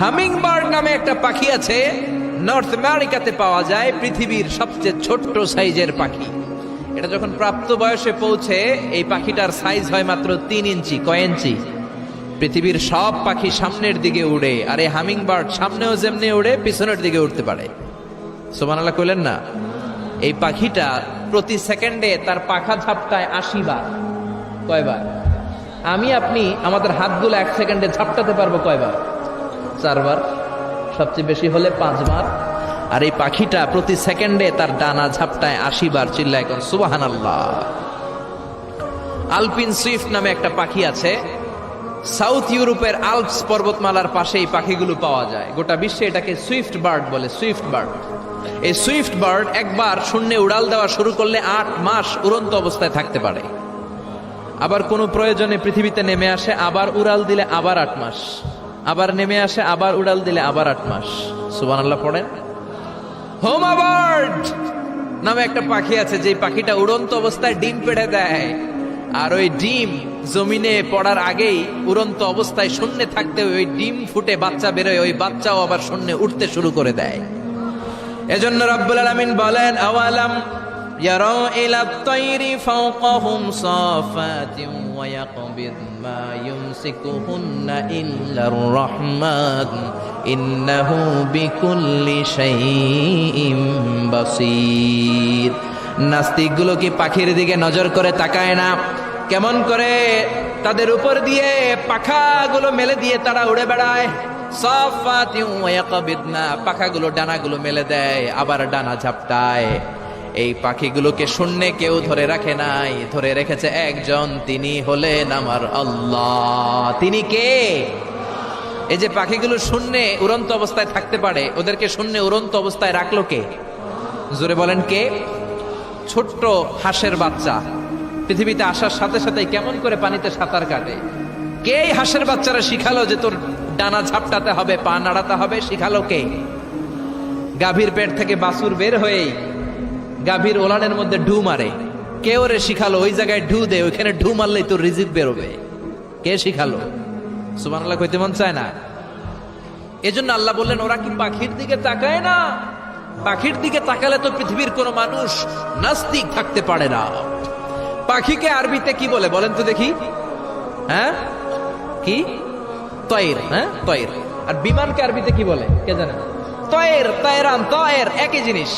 Hummingbird নামে একটা পাখি আছে, নর্থ আমেরিকাতে পাওয়া যায়, পৃথিবীর সবচেয়ে ছোট্ট সাইজের পাখি। এটা যখন প্রাপ্ত বয়সে পৌঁছে এই পাখিটার সাইজ হয় মাত্র 3 ইঞ্চি। কয় ইঞ্চি? পৃথিবীর সব পাখি সামনের দিকে উড়ে, আর এই হামিংবার্ড সামনেও যেমনি উড়ে পিছনের দিকে উঠতে পারে। সুবহানাল্লাহ কইলেন না? এই পাখিটা প্রতি সেকেন্ডে তার পাখা ঝাপটায় 80 বার। কয়বার? আমি আপনি আমাদের হাতগুলো 1 সেকেন্ডে ঝাপটাতে পারবো কয়বার? 4 বার, সবচেয়ে বেশি হলে 5 বার। আর এই পাখিটা প্রতি সেকেন্ডে তার ডানা ঝাপটায় 80 বার। চিল্লায় এখন সুবহানাল্লাহ। আলপিন সুইফট নামে একটা পাখি আছে, সাউথ ইউরোপের আল্পস পর্বতমালার পাশে এই পাখিগুলো পাওয়া যায়। গোটা বিশ্বে এটাকে সুইফট বার্ড বলে, সুইফট বার্ড। এই সুইফট বার্ড একবার শূন্যে উড়াল দেওয়া শুরু করলে 8 মাস উড়ন্ত অবস্থায় থাকতে পারে। আবার কোনো প্রয়োজনে পৃথিবীতে নেমে আসে, আবার উড়াল দিলে আবার 8 মাস, আবার নেমে আসে, আবার উড়াল দিলে আবার 8 মাস। সুবহানাল্লাহ পড়েন। হোমা বার্ড নামে একটা পাখি আছে, যে পাখিটা উড়ন্ত অবস্থায় ডিম পেড়ে দেয়, আর ওই ডিম জমিনে পড়ার আগেই উড়ন্ত অবস্থায় শূন্যে থাকতে ওই ডিম ফুটে বাচ্চা বেরোয়, ওই বাচ্চাও আবার শূন্যে উঠতে শুরু করে দেয়। এজন্য রব্বুল আলামিন বলেন, আওয়ালাম ইয়ারাউ ইলাত তায়রি ফাওকাহুম সাফাতিন ওয়া ইয়াকবিদ মা ইউমসিকুহুন্না ইল্লার রাহমান ইন্নাহু বিকুল্লি শাইইন বাসীর। নাস্তিকগুলো কি পাখির দিকে নজর করে তাকায় না? কেমন করে তাদের উপর দিয়ে পাখাগুলো মেলে দিয়ে তারা উড়ে বেড়ায়। সাফাতিন ওয়া ইয়াকবিদনা, পাখাগুলো ডানাগুলো মেলে দেয়, আবার ডানা ঝাপটায়। এই পাখিগুলোকে শূন্যে কেউ ধরে রাখে নাই, ধরে রেখেছে একজন, তিনি হলেন আমার আল্লাহ। তিনি কে? এই যে পাখিগুলো শূন্যে উড়ন্ত অবস্থায় থাকতে পারে, ওদেরকে শূন্যে উড়ন্ত অবস্থায় রাখলো কে? জোরে বলেন কে? ছোট্ট হাঁসের বাচ্চা পৃথিবীতে আসার সাথে সাথে কেমন করে পানিতে সাঁতার কাটে। কে এই হাঁসের বাচ্চারা শিখালো যে তোর ডানা ঝাপটাতে হবে, পা নাড়াতে হবে? শিখালো কে? গাভীর পেট থেকে বাছুর বের হয়েই গাভীর ওলানের মধ্যে ঢু মারে। কে ওরে শিখালো ওই জায়গায় ঢু দে, ওইখানে ঢু মারলেই তোর রিজিক বেরোবে? কে শিখালো? সুবহানাল্লাহ কইতে মন চায় না? এজন্য আল্লাহ বললেন, ওরা কি পাখির দিকে তাকায় না? পাখির দিকে তাকালে তো পৃথিবীর কোন মানুষ নাস্তিক থাকতে পারে না। পাখিকে আরবিতে কি বলে বলেন তো দেখি? হ্যাঁ, কি? তয়ের। হ্যাঁ, তয়ের। আর বিমানকে আরবিতে কি বলে কে জানে? তয়ের, তয়রান, তয়ের, একই জিনিস।